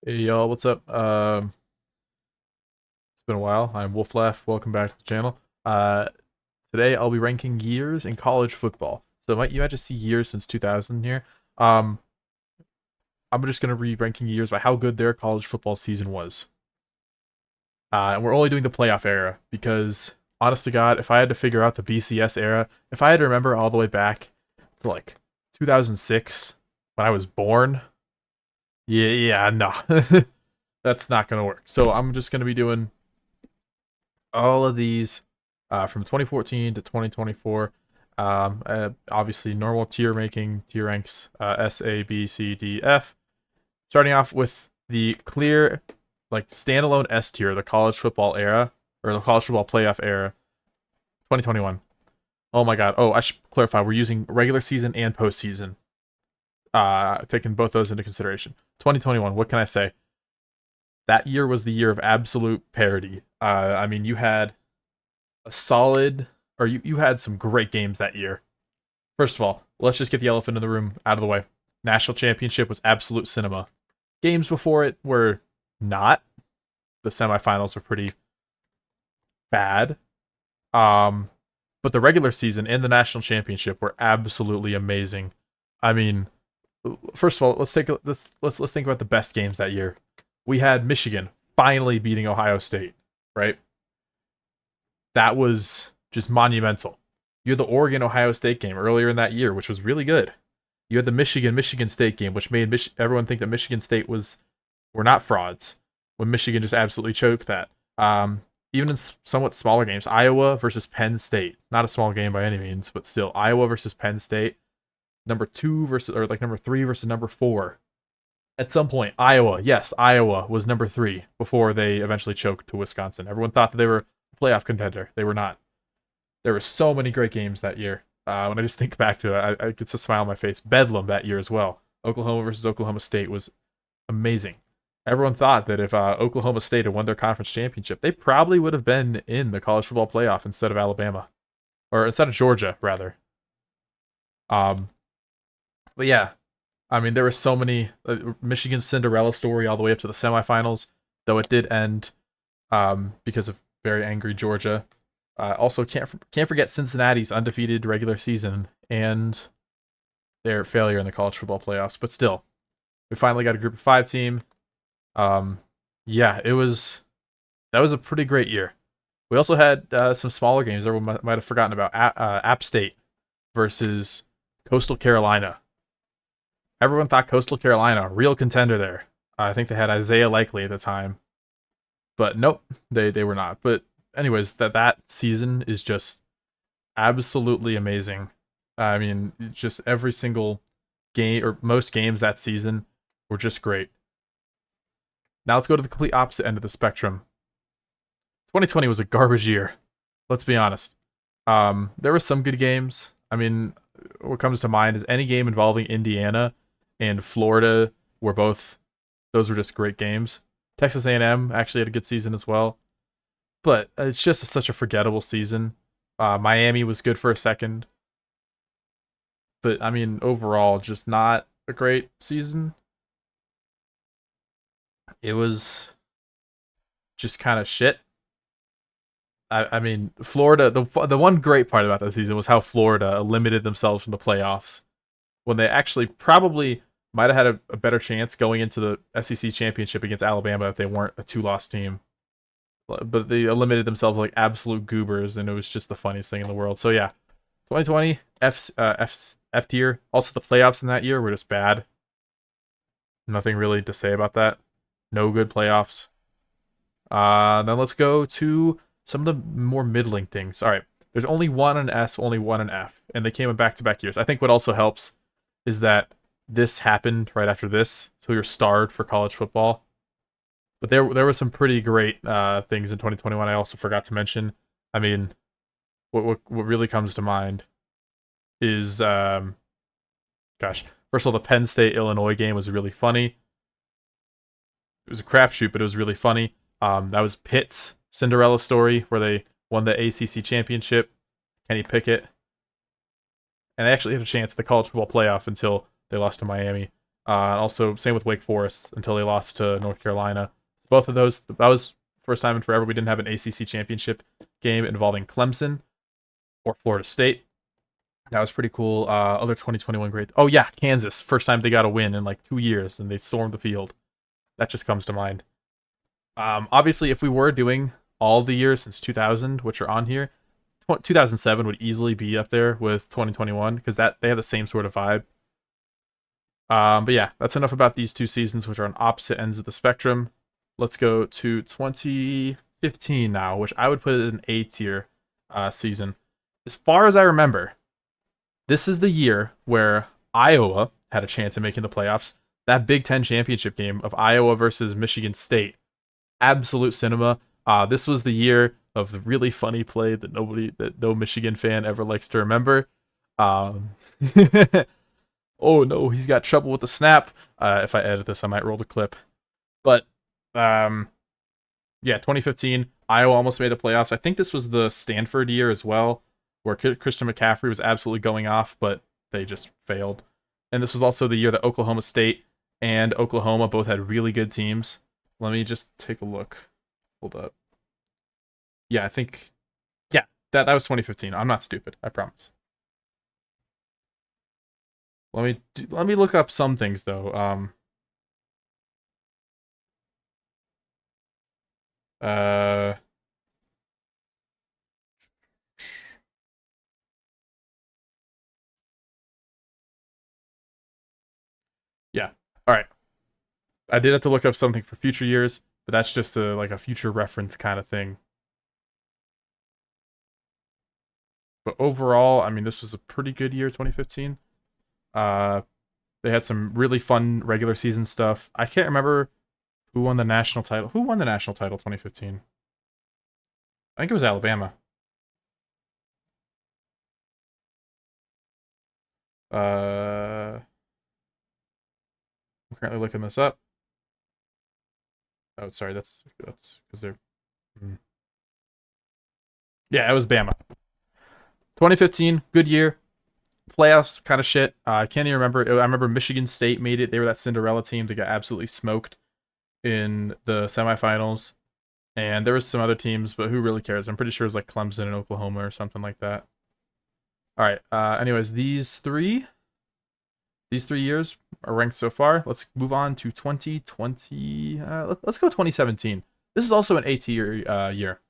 Hey y'all, what's up? It's been a while. I'm Wolflaff. Welcome back to the channel. Today I'll be ranking years in college football. So you might just see years since 2000 here. Um, I'm just gonna be ranking years by how good their college football season was. And we're only doing the playoff era because, honest to God, if I had to figure out the BCS era, if I had to remember all the way back to like 2006 when I was born, yeah, no, that's not gonna work. So I'm just gonna be doing all of these from 2014 to 2024. Obviously, normal tier making, tier ranks S, A, B, C, D, F. Starting off with the clear, like standalone S tier, the college football era, or the college football playoff era, 2021. Oh my god. Oh, I should clarify. We're using regular season and postseason. Taking both those into consideration. 2021. What can I say? That year was the year of absolute parity. I mean, you had a solid, or you had some great games that year. First of all, let's just get the elephant in the room out of the way. National championship was absolute cinema. Games before it were not. The semifinals were pretty bad. Um, but the regular season and the national championship were absolutely amazing. I mean, first of all, let's think about the best games that year. We had Michigan finally beating Ohio State, right? That was just monumental. You had the Oregon Ohio State game earlier in that year, which was really good. You had the Michigan State game, which made everyone think that Michigan State were not frauds when Michigan just absolutely choked that. Even in somewhat smaller games, Iowa versus Penn State, not a small game by any means, but still Iowa versus Penn State, number 2 versus, or like number 3 versus number 4. At some point, Iowa was number 3 before they eventually choked to Wisconsin. Everyone thought that they were a playoff contender. They were not. There were so many great games that year. When I just think back to it, I get a smile on my face. Bedlam that year as well. Oklahoma versus Oklahoma State was amazing. Everyone thought that if Oklahoma State had won their conference championship, they probably would have been in the college football playoff instead of Alabama, or instead of Georgia, rather. Um, but yeah, I mean, there were so many Michigan Cinderella story all the way up to the semifinals, though it did end because of very angry Georgia. Also, can't forget Cincinnati's undefeated regular season and their failure in the college football playoffs. But still, we finally got a Group of 5 team. Yeah, that was a pretty great year. We also had some smaller games everyone might have forgotten about. App State versus Coastal Carolina. Everyone thought Coastal Carolina, real contender there. I think they had Isaiah Likely at the time, but nope, they were not. But anyways, that season is just absolutely amazing. I mean, just every single game or most games that season were just great. Now let's go to the complete opposite end of the spectrum. 2020 was a garbage year. Let's be honest. There were some good games. I mean, what comes to mind is any game involving Indiana and Florida were both, those were just great games. Texas A&M actually had a good season as well, but it's just such a forgettable season. Miami was good for a second, but I mean overall just not a great season. It was just kind of shit. I mean, Florida. The one great part about that season was how Florida limited themselves from the playoffs when they actually probably might have had a better chance going into the SEC championship against Alabama if they weren't a 2-loss team. But they eliminated themselves like absolute goobers, and it was just the funniest thing in the world. So yeah, 2020 F tier. Also, the playoffs in that year were just bad. Nothing really to say about that. No good playoffs. Then let's go to some of the more middling things. All right, there's only one in S, only one in F, and they came in back-to-back years. I think what also helps is that this happened right after this, so you're starred for college football. But there were some pretty great things in 2021. I also forgot to mention. I mean, what really comes to mind is gosh, first of all, the Penn State Illinois game was really funny. It was a crapshoot, but it was really funny. That was Pitt's Cinderella story where they won the ACC championship. Kenny Pickett, and they actually had a chance at the college football playoff until they lost to Miami. Also, same with Wake Forest until they lost to North Carolina. Both of those, that was first time in forever we didn't have an ACC championship game involving Clemson or Florida State. That was pretty cool. Other 2021 great. Oh yeah, Kansas. First time they got a win in like 2 years, and they stormed the field. That just comes to mind. Obviously, if we were doing all the years since 2000, which are on here, 2007 would easily be up there with 2021 because that they have the same sort of vibe. But yeah, that's enough about these two seasons, which are on opposite ends of the spectrum. Let's go to 2015 now, which I would put it an A tier season. As far as I remember, this is the year where Iowa had a chance of making the playoffs. That Big Ten championship game of Iowa versus Michigan State, absolute cinema. This was the year of the really funny play that no Michigan fan ever likes to remember. Um, oh no, he's got trouble with the snap. If I edit this, I might roll the clip. But yeah, 2015, Iowa almost made the playoffs. I think this was the Stanford year as well, where Christian McCaffrey was absolutely going off, but they just failed. And this was also the year that Oklahoma State and Oklahoma both had really good teams. Let me just take a look. Hold up. Yeah, I think yeah, that was 2015. I'm not stupid, I promise. Let me look up some things though. Uh yeah. All right. I did have to look up something for future years, but that's just a future reference kind of thing. But overall, I mean, this was a pretty good year, 2015. Uh, they had some really fun regular season stuff. I can't remember who won the national title. Who won the national title 2015? I think it was Alabama. I'm currently looking this up. Oh, sorry, that's because they're. Yeah, it was Bama. 2015, good year. Playoffs, kind of shit. I can't even remember. I remember Michigan State made it. They were that Cinderella team that got absolutely smoked in the semifinals. And there was some other teams, but who really cares? I'm pretty sure it was like Clemson and Oklahoma or something like that. All right. Anyways, these three years are ranked so far. Let's move on to 2020. Let's go 2017. This is also an A tier year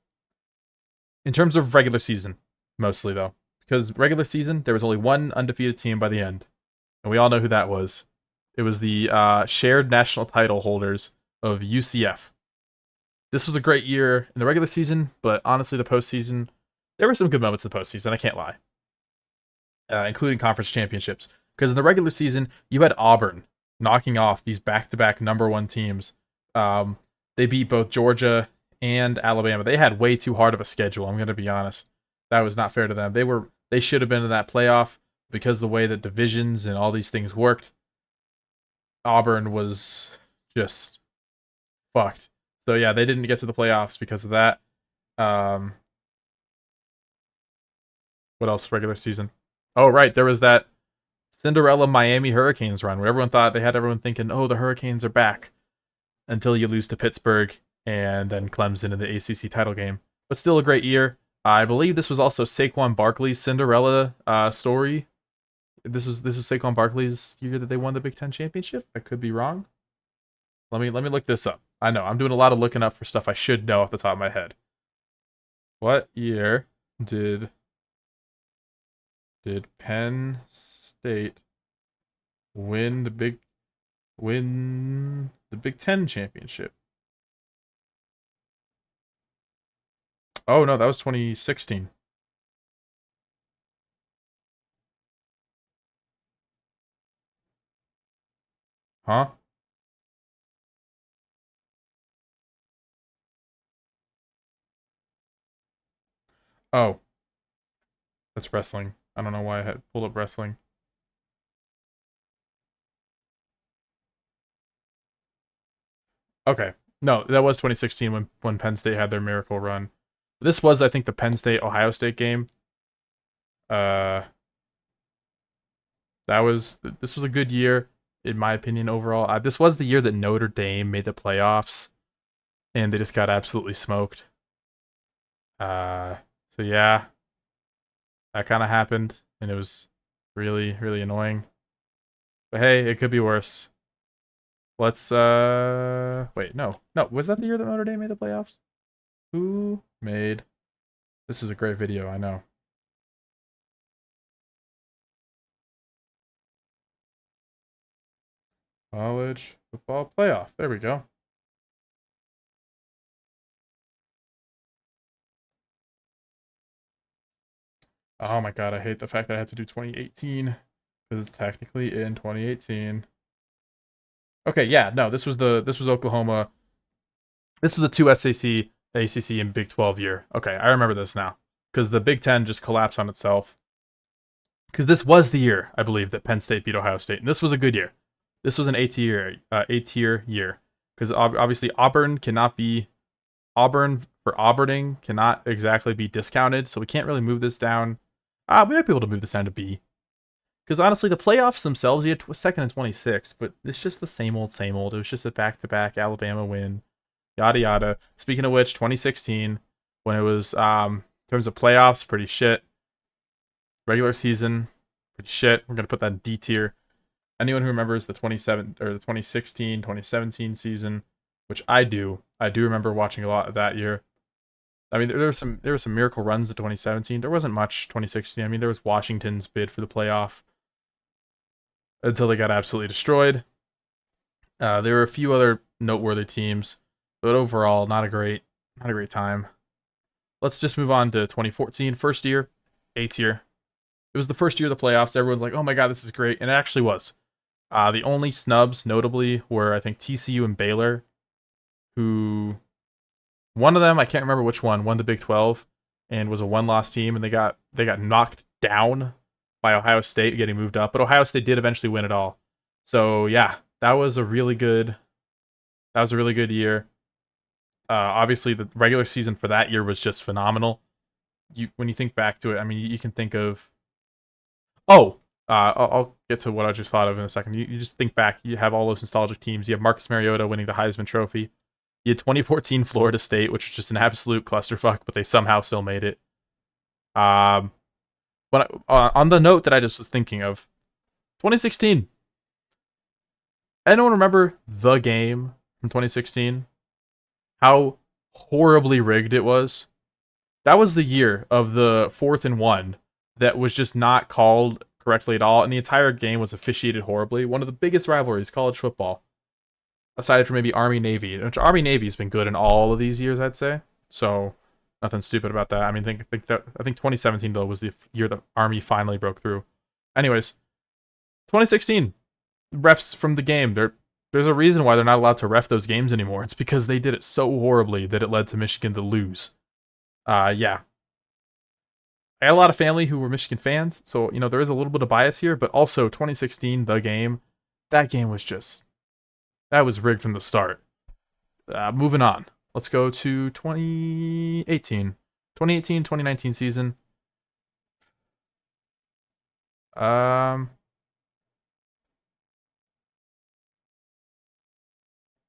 in terms of regular season, mostly though, because regular season there was only one undefeated team by the end, and we all know who that was. It was the shared national title holders of UCF. This was a great year in the regular season, but honestly, the postseason, there were some good moments in the postseason. I can't lie, including conference championships. Because in the regular season, you had Auburn knocking off these back-to-back number one teams. They beat both Georgia and Alabama. They had way too hard of a schedule. I'm gonna be honest. That was not fair to them. They should have been in that playoff because the way that divisions and all these things worked. Auburn was just fucked. So yeah, they didn't get to the playoffs because of that. Um, what else? Regular season. Oh right, there was that Cinderella Miami Hurricanes run where everyone thought they had everyone thinking, oh, the Hurricanes are back, until you lose to Pittsburgh and then Clemson in the ACC title game. But still a great year. I believe this was also Saquon Barkley's Cinderella story. This is Saquon Barkley's year that they won the Big Ten championship. I could be wrong. Let me look this up. I know I'm doing a lot of looking up for stuff I should know off the top of my head. What year did Penn State win the Big Ten championship? Oh no, that was 2016. Huh? Oh, that's wrestling. I don't know why I had pulled up wrestling. Okay. No, that was 2016 when Penn State had their miracle run. This was, I think, the Penn State Ohio State game. Uh, this was a good year. in my opinion, overall. This was the year that Notre Dame made the playoffs, and they just got absolutely smoked. Uh, so yeah, that kind of happened, and it was really, really annoying. But hey, it could be worse. Let's wait, no, was that the year that Notre Dame made the playoffs? Who made? This is a great video, I know. College football playoff. There we go. Oh my god, I hate the fact that I had to do 2018 because it's technically in 2018. Okay, yeah, no, this was Oklahoma. This was the two SAC, ACC, and Big 12 year. Okay, I remember this now because the Big 10 just collapsed on itself. Because this was the year, I believe, that Penn State beat Ohio State, and this was a good year. This was an A-tier year because obviously Auburn for Auburning cannot exactly be discounted, so we can't really move this down. We might be able to move this down to B. Because honestly, the playoffs themselves, you had second and 26, but it's just the same old, same old. It was just a back-to-back Alabama win, yada yada. Speaking of which, 2016, when it was in terms of playoffs, pretty shit. Regular season, pretty shit. We're gonna put that in D tier. Anyone who remembers the 2016, 2017 season, which I do remember watching a lot of that year. I mean, there were some miracle runs in 2017. There wasn't much 2016. I mean, there was Washington's bid for the playoff until they got absolutely destroyed. There were a few other noteworthy teams, but overall, not a great time. Let's just move on to 2014, first year, A tier. It was the first year of the playoffs. Everyone's like, "Oh my god, this is great," and it actually was. The only snubs, notably, were I think TCU and Baylor, who one of them, I can't remember which one, won the Big 12 and was a one-loss team, and they got knocked down by Ohio State getting moved up, but Ohio State did eventually win it all. So yeah, that was a really good year. Obviously, the regular season for that year was just phenomenal. When you think back to it, I mean, you can think of I'll get to what I just thought of in a second. You just think back. You have all those nostalgic teams. You have Marcus Mariota winning the Heisman Trophy. You had 2014 Florida State, which was just an absolute clusterfuck, but they somehow still made it. But on the note that I just was thinking of, 2016. Anyone remember the game from 2016? How horribly rigged it was? That was the year of the 4th and 1 that was just not called correctly at all, and the entire game was officiated horribly. One of the biggest rivalries, college football, aside from maybe Army-Navy, which Army-Navy's been good in all of these years, I'd say. So nothing stupid about that. I mean, I think 2017 though was the year the Army finally broke through. Anyways, 2016 refs from the game. There's a reason why they're not allowed to ref those games anymore. It's because they did it so horribly that it led to Michigan to lose. Yeah. I had a lot of family who were Michigan fans, so there is a little bit of bias here, but also 2016, the game, that game was that was rigged from the start. Moving on. Let's go to 2018. 2018-2019 season.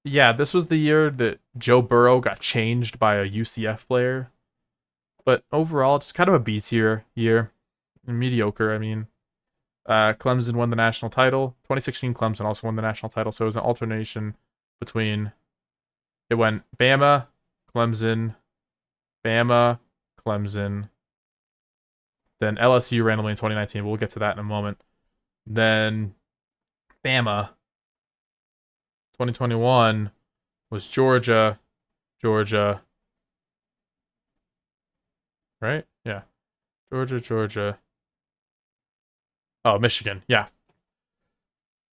Yeah, this was the year that Joe Burrow got changed by a UCF player. But overall, it's kind of a B tier year. Mediocre, I mean. Clemson won the national title. 2016 Clemson also won the national title, so it was an alternation between it went Bama, Clemson, Bama, Clemson, then LSU randomly in 2019. We'll get to that in a moment. Then Bama. 2021 was Georgia, right? Yeah. Georgia. Oh, Michigan. Yeah.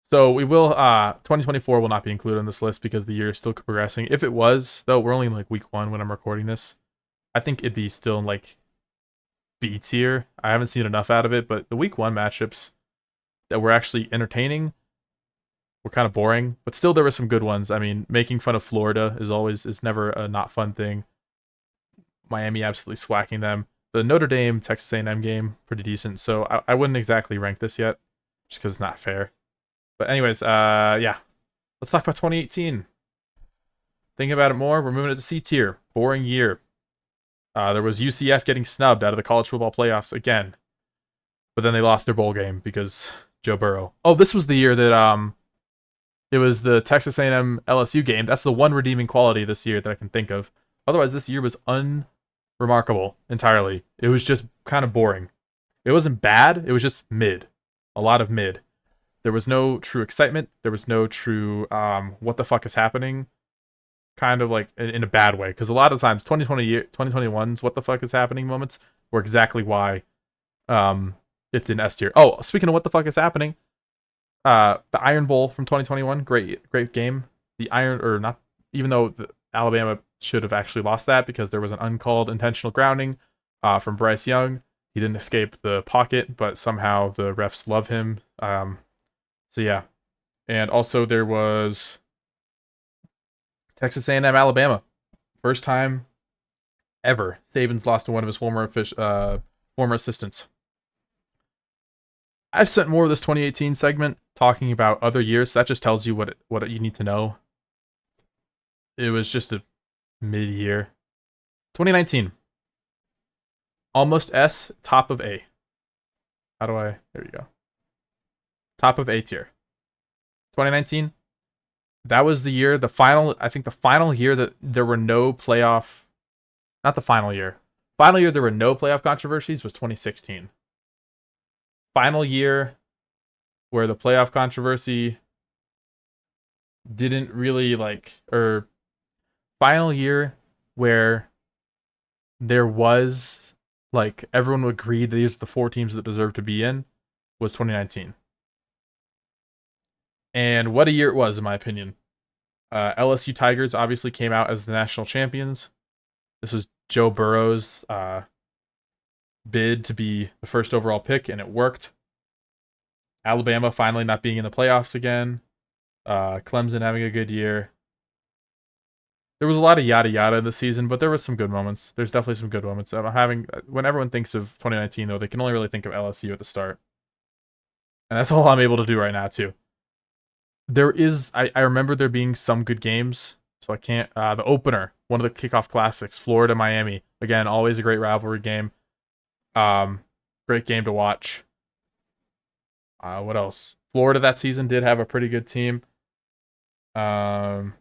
So we will 2024 will not be included on this list because the year is still progressing. If it was, though, we're only in like week 1 when I'm recording this. I think it'd be still in like B tier. I haven't seen enough out of it, but the week 1 matchups that were actually entertaining were kind of boring, but still there were some good ones. I mean, making fun of Florida is never a not fun thing. Miami absolutely swacking them. The Notre Dame Texas A&M game, pretty decent. So I wouldn't exactly rank this yet, just because it's not fair. But anyways, yeah. Let's talk about 2018. Thinking about it more, we're moving it to C tier. Boring year. There was UCF getting snubbed out of the college football playoffs again. But then they lost their bowl game because Joe Burrow. Oh, this was the year that it was the Texas A&M LSU game. That's the one redeeming quality this year that I can think of. Otherwise, this year was unremarkable entirely. It was just kind of boring. It wasn't bad. It was just mid. A lot of mid. There was no true excitement. There was no true what the fuck is happening kind of like in a bad way. Because a lot of times 2021's what the fuck is happening moments were exactly why it's in S tier. Oh, speaking of what the fuck is happening, the Iron Bowl from 2021, great game. The Iron or not, even though Alabama should have actually lost that because there was an uncalled intentional grounding from Bryce Young. He didn't escape the pocket, but somehow the refs love him. So yeah, and also there was Texas A&M Alabama, first time ever Saban's lost to one of his former assistants. I've spent more of this 2018 segment talking about other years. So that just tells you what you need to know. It was just a mid-year. 2019. Almost S, top of A. How do I... There you go. Top of A tier. 2019. That was the year, I think the final year that there were no playoff... Not the final year. Final year there were no playoff controversies was 2016. Final year where the playoff controversy didn't really or final year where there was everyone agreed that these are the 4 teams that deserve to be in was 2019. And what a year it was, in my opinion. LSU Tigers obviously came out as the national champions. This was Joe Burrow's bid to be the first overall pick, and it worked. Alabama finally not being in the playoffs again. Clemson having a good year. There was a lot of yada yada in the season, but there was some good moments. There's definitely some good moments. When everyone thinks of 2019, though, they can only really think of LSU at the start. And that's all I'm able to do right now, too. I remember there being some good games, so I can't. The opener, one of the kickoff classics, Florida Miami. Again, always a great rivalry game. Great game to watch. What else? Florida that season did have a pretty good team. There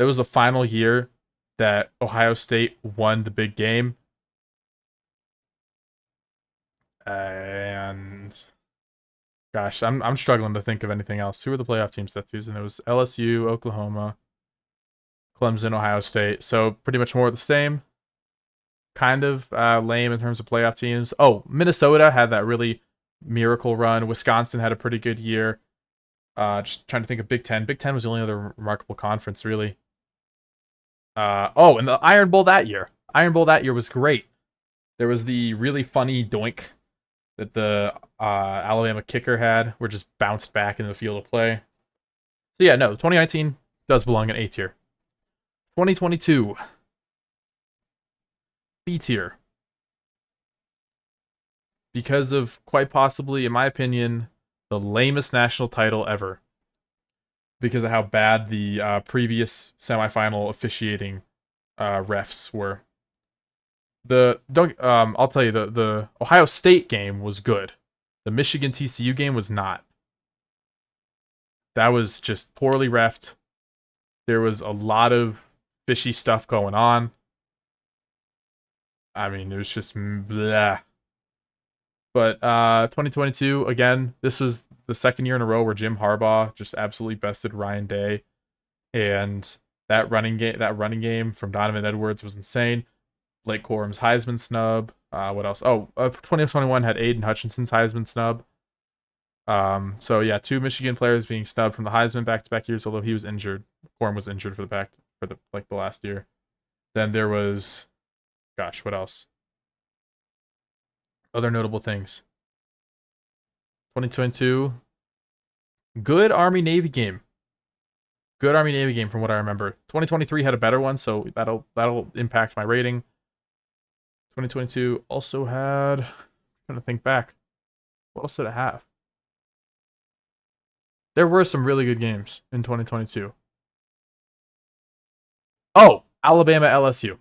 was the final year that Ohio State won the big game. And gosh, I'm struggling to think of anything else. Who were the playoff teams that season? It was LSU, Oklahoma, Clemson, Ohio State. So pretty much more of the same. Kind of lame in terms of playoff teams. Oh, Minnesota had that really miracle run. Wisconsin had a pretty good year. Just trying to think of Big Ten. Big Ten was the only other remarkable conference, really. And the Iron Bowl that year. Iron Bowl that year was great. There was the really funny doink that the Alabama kicker had, where just bounced back into the field of play. So yeah, no, 2019 does belong in A tier. 2022, B tier. Because of quite possibly, in my opinion, the lamest national title ever. Because of how bad the previous semifinal officiating refs were. I'll tell you, the Ohio State game was good. The Michigan TCU game was not. That was just poorly reffed. There was a lot of fishy stuff going on. I mean, it was just blah. But 2022, again, this was the second year in a row where Jim Harbaugh just absolutely bested Ryan Day. And that running game from Donovan Edwards was insane. Blake Corum's Heisman snub. What else? 2021 had Aiden Hutchinson's Heisman snub. So yeah, 2 Michigan players being snubbed from the Heisman back-to-back years, although he was injured. Corum was injured for the last year. Then there was, gosh, what else? Other notable things. 2022, good Army-Navy game. Good Army-Navy game from what I remember. 2023 had a better one, so that'll impact my rating. 2022 also had... I'm trying to think back. What else did it have? There were some really good games in 2022. Oh, Alabama LSU.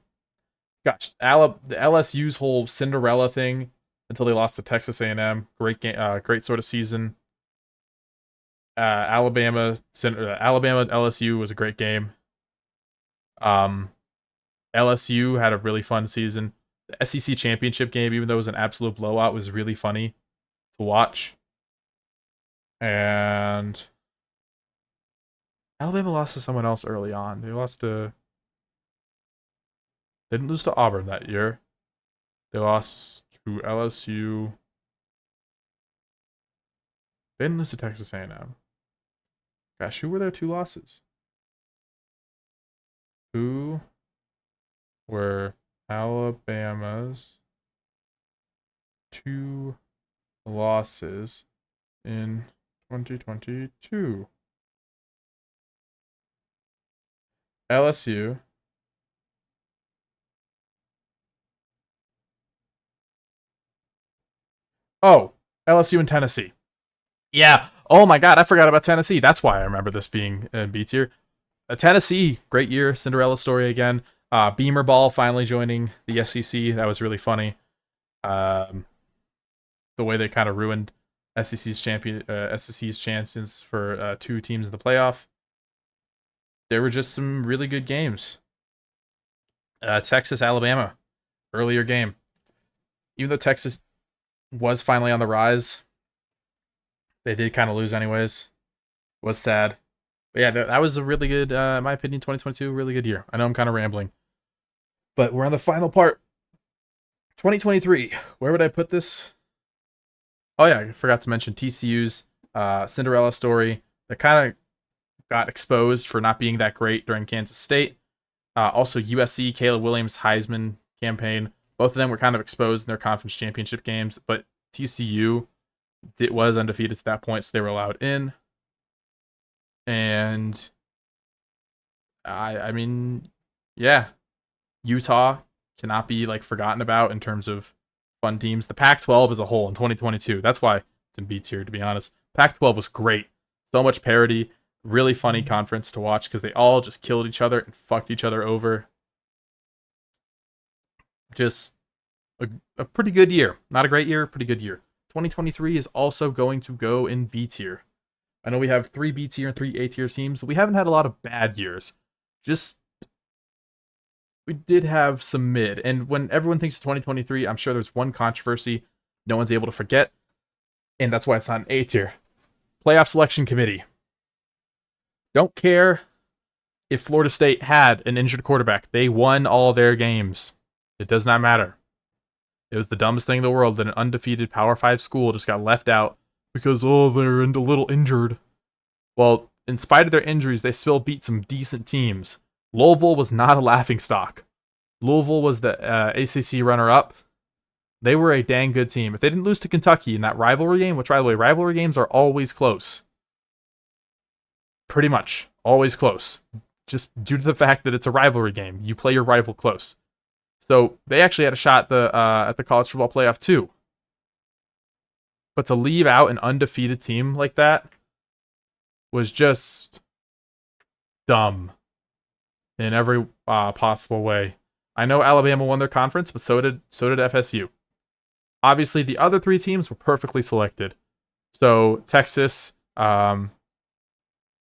Gosh, the LSU's whole Cinderella thing until they lost to Texas A&M. Great game, great sort of season. Alabama LSU was a great game. Um, LSU had a really fun season. The SEC championship game, even though it was an absolute blowout, was really funny to watch. And Alabama lost to someone else early on. They didn't lose to Auburn that year. They lost to LSU. They didn't lose to Texas A&M. Gosh, who were their two losses? Who were Alabama's two losses in 2022? LSU. Oh, LSU and Tennessee. Yeah. Oh my God, I forgot about Tennessee. That's why I remember this being in B tier. Tennessee, great year, Cinderella story again. Beamer Ball finally joining the SEC. That was really funny. Um, the way they kind of ruined SEC's chances for two teams in the playoff. There were just some really good games. Texas, Alabama, earlier game. Even though Texas was finally on the rise, they did kind of lose anyways. Was sad. But yeah, that was a really good, in my opinion, 2022, really good year. I know I'm kind of rambling. But we're on the final part. 2023. Where would I put this? Oh yeah, I forgot to mention TCU's Cinderella story that kind of got exposed for not being that great during Kansas State. Also USC, Caleb Williams Heisman campaign. Both of them were kind of exposed in their conference championship games, but TCU was undefeated to that point, so they were allowed in. And I mean, yeah, Utah cannot be like forgotten about in terms of fun teams. The Pac-12 as a whole in 2022. That's why it's in B tier, to be honest. Pac-12 was great. So much parity. Really funny conference to watch because they all just killed each other and fucked each other over. Just a pretty good year. Not a great year, pretty good year. 2023 is also going to go in B tier. I know we have 3 B tier and 3 A tier teams, but we haven't had a lot of bad years. Just we did have some mid. And when everyone thinks of 2023, I'm sure there's one controversy no one's able to forget, and that's why it's not an A tier. Playoff selection committee. Don't care if Florida State had an injured quarterback. They won all their games. It does not matter. It was the dumbest thing in the world that an undefeated Power 5 school just got left out because, oh, they're a little injured. Well, in spite of their injuries, they still beat some decent teams. Louisville was not a laughingstock. Louisville was the ACC runner-up. They were a dang good team. If they didn't lose to Kentucky in that rivalry game, which, by the way, rivalry games are always close. Pretty much. Always close. Just due to the fact that it's a rivalry game. You play your rival close. So they actually had a shot at the college football playoff too. But to leave out an undefeated team like that was just dumb in every possible way. I know Alabama won their conference, but so did FSU. Obviously, the other 3 teams were perfectly selected. So Texas,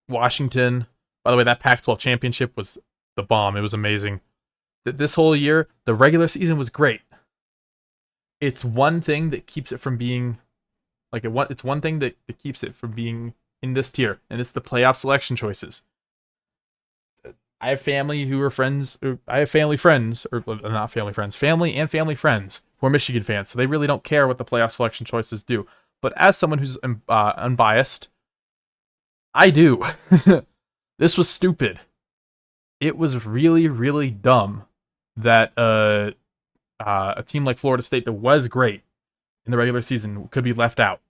Washington. By the way, that Pac-12 championship was the bomb. It was amazing. This whole year, the regular season was great. It's one thing that keeps it from being it's one thing that keeps it from being in this tier, and it's the playoff selection choices. I have family who are friends. I have family friends, or not family friends, family and family friends who are Michigan fans, so they really don't care what the playoff selection choices do. But as someone who's unbiased, I do. This was stupid. It was really, really dumb that a team like Florida State that was great in the regular season could be left out.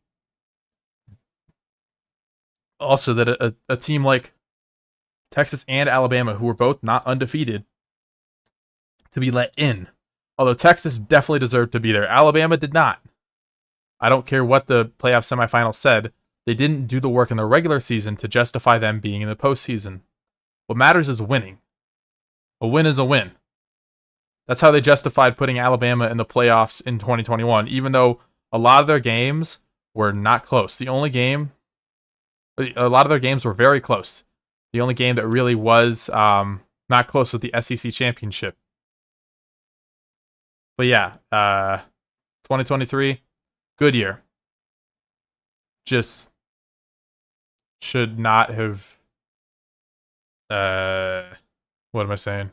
Also, that a team like Texas and Alabama, who were both not undefeated, to be let in. Although Texas definitely deserved to be there. Alabama did not. I don't care what the playoff semifinal said. They didn't do the work in the regular season to justify them being in the postseason. What matters is winning. A win is a win. That's how they justified putting Alabama in the playoffs in 2021, even though a lot of their games were not close. A lot of their games were very close. The only game that really was not close was the SEC championship. But yeah, 2023, good year. Just should not have. What am I saying?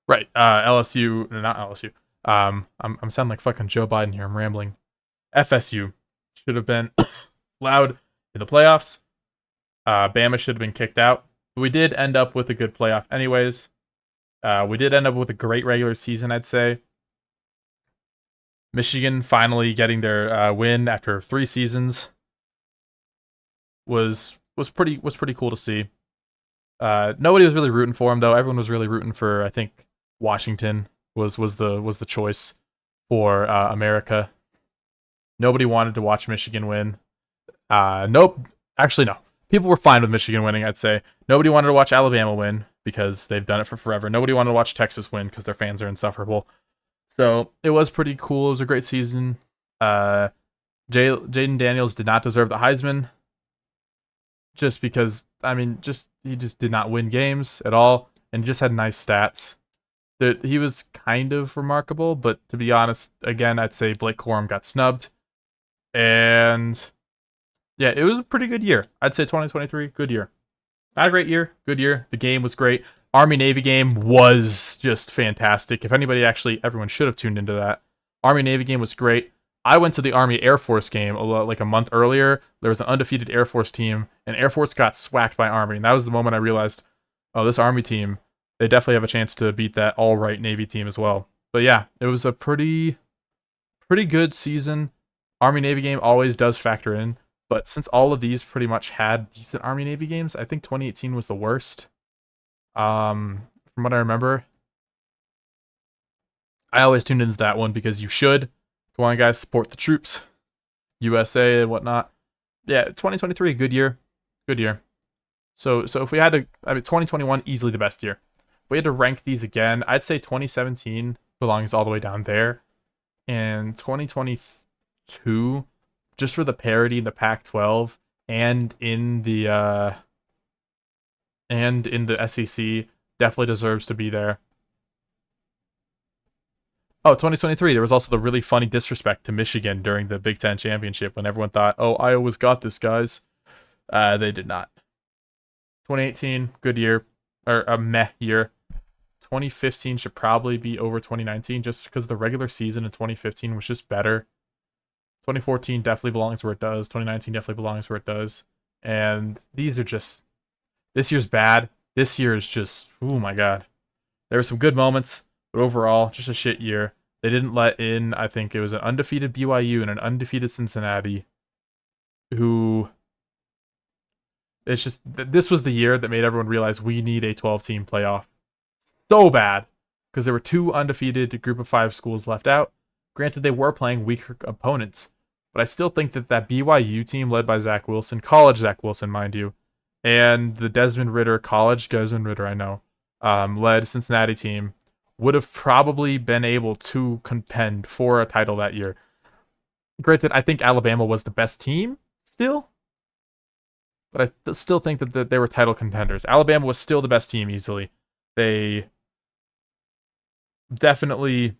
Right, LSU, not LSU. I'm sounding like fucking Joe Biden here. I'm rambling. FSU should have been loud in the playoffs. Bama should have been kicked out. But we did end up with a good playoff, anyways. We did end up with a great regular season, I'd say. Michigan finally getting their win after 3 seasons was pretty cool to see. Nobody was really rooting for him though. Everyone was really rooting for, I think, Washington was the choice for America. Nobody wanted to watch Michigan win. Nope. Actually, no. People were fine with Michigan winning, I'd say. Nobody wanted to watch Alabama win because they've done it for forever. Nobody wanted to watch Texas win because their fans are insufferable. So it was pretty cool. It was a great season. Jaden Daniels did not deserve the Heisman. Just because, he just did not win games at all. And just had nice stats. He was kind of remarkable, but to be honest, again, I'd say Blake Corum got snubbed. And yeah, it was a pretty good year. I'd say 2023, good year. Not a great year, good year. The game was great. Army-Navy game was just fantastic. If anybody everyone should have tuned into that. Army-Navy game was great. I went to the Army-Air Force game like a month earlier. There was an undefeated Air Force team, and Air Force got swacked by Army. And that was the moment I realized, oh, this Army team, they definitely have a chance to beat that all-right Navy team as well. But yeah, it was a pretty good season. Army-Navy game always does factor in. But since all of these pretty much had decent Army-Navy games, I think 2018 was the worst. From what I remember. I always tuned into that one because you should. Come on, guys, support the troops. USA and whatnot. Yeah, 2023, good year. Good year. So if we had to, 2021, easily the best year. If we had to rank these again, I'd say 2017 belongs all the way down there. And 2022, just for the parity in the Pac-12 and in the SEC, definitely deserves to be there. Oh, 2023, there was also the really funny disrespect to Michigan during the Big Ten Championship when everyone thought, oh, Iowa's got this, guys. They did not. 2018, good year. Or a meh year. 2015 should probably be over 2019 just because the regular season in 2015 was just better. 2014 definitely belongs where it does. 2019 definitely belongs where it does. And these are just... This year's bad. This year is just... Oh my god. There were some good moments, but overall, just a shit year. They didn't let in, I think it was an undefeated BYU and an undefeated Cincinnati, who... It's just... This was the year that made everyone realize we need a 12-team playoff. So bad. Because there were 2 undefeated group of 5 schools left out. Granted, they were playing weaker opponents. But I still think that BYU team led by Zach Wilson, college Zach Wilson, mind you, and the Desmond Ridder, college Desmond Ridder, I know, led Cincinnati team would have probably been able to contend for a title that year. Granted, I think Alabama was the best team still, but I still think that they were title contenders. Alabama was still the best team easily. They definitely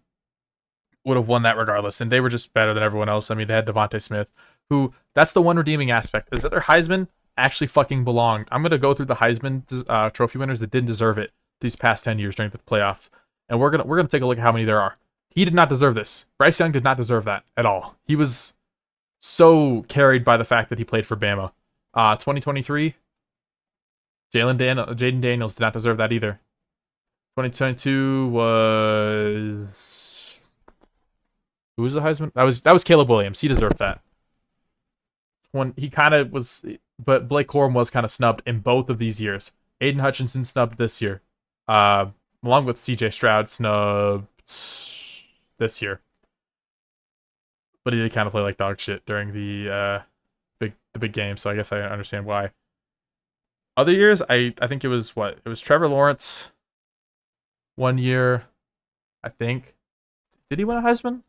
would have won that regardless, and they were just better than everyone else. I mean, they had Devontae Smith, who, that's the one redeeming aspect, is that their Heisman actually fucking belonged. I'm going to go through the Heisman trophy winners that didn't deserve it these past 10 years during the playoff, and we're gonna take a look at how many there are. He did not deserve this. Bryce Young did not deserve that at all. He was so carried by the fact that he played for Bama. 2023, Jaden Daniels did not deserve that either. 2022 was... Who was the Heisman? That was Caleb Williams. He deserved that. When he kind of was, but Blake Corum was kind of snubbed in both of these years. Aiden Hutchinson snubbed this year, along with C.J. Stroud snubbed this year. but he did kind of play like dog shit during the big game. So I guess I understand why. Other years, I think it was what? It was Trevor Lawrence 1 year, I think. Did he win a Heisman?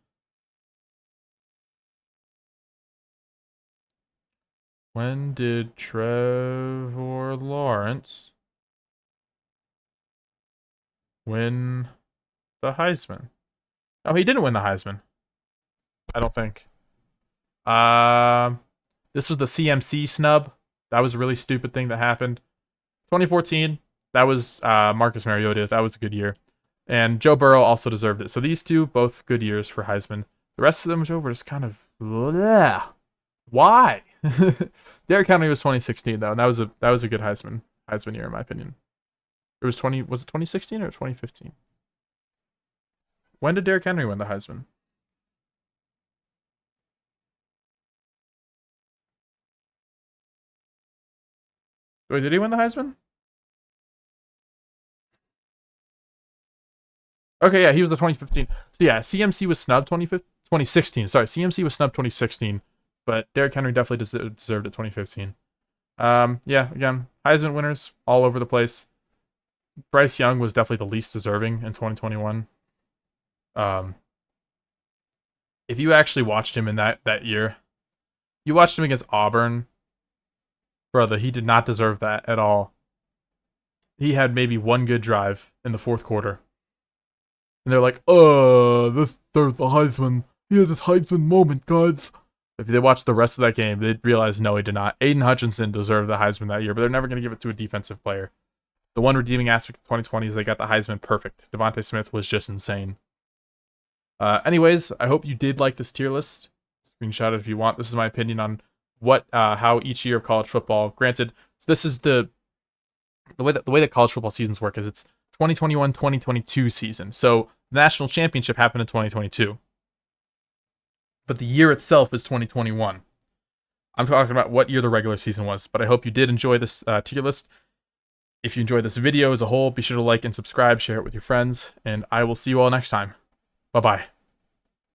When did Trevor Lawrence win the Heisman? Oh, he didn't win the Heisman. I don't think. This was the CMC snub. That was a really stupid thing that happened. 2014, that was Marcus Mariota. That was a good year. And Joe Burrow also deserved it. So these two, both good years for Heisman. The rest of them, Joe, were just kind of, bleh. Why? Derrick Henry was 2016 though, and that was a good Heisman year in my opinion. Was it 2016 or 2015? When did Derrick Henry win the Heisman? Wait, did he win the Heisman? Okay, yeah, he was the 2015. So yeah, CMC was snubbed 2016. Sorry, CMC was snubbed 2016, but Derrick Henry definitely deserved it 2015. Yeah, again, Heisman winners all over the place. Bryce Young was definitely the least deserving in 2021. If you actually watched him in that year, you watched him against Auburn, brother, he did not deserve that at all. He had maybe one good drive in the fourth quarter. And they're like, there's the Heisman. He has this Heisman moment, guys. If they watched the rest of that game, they'd realize no, he did not. Aiden Hutchinson deserved the Heisman that year, but they're never going to give it to a defensive player. The one redeeming aspect of 2020 is they got the Heisman perfect. Devontae Smith was just insane. Anyways, I hope you did like this tier list. Screenshot it if you want. This is my opinion on how each year of college football. Granted, so this is the way that college football seasons work is it's 2021-2022 season. So the national championship happened in 2022, but the year itself is 2021. I'm talking about what year the regular season was. But I hope you did enjoy this tier list. If you enjoyed this video as a whole, be sure to like and subscribe, share it with your friends, and I will see you all next time. Bye-bye.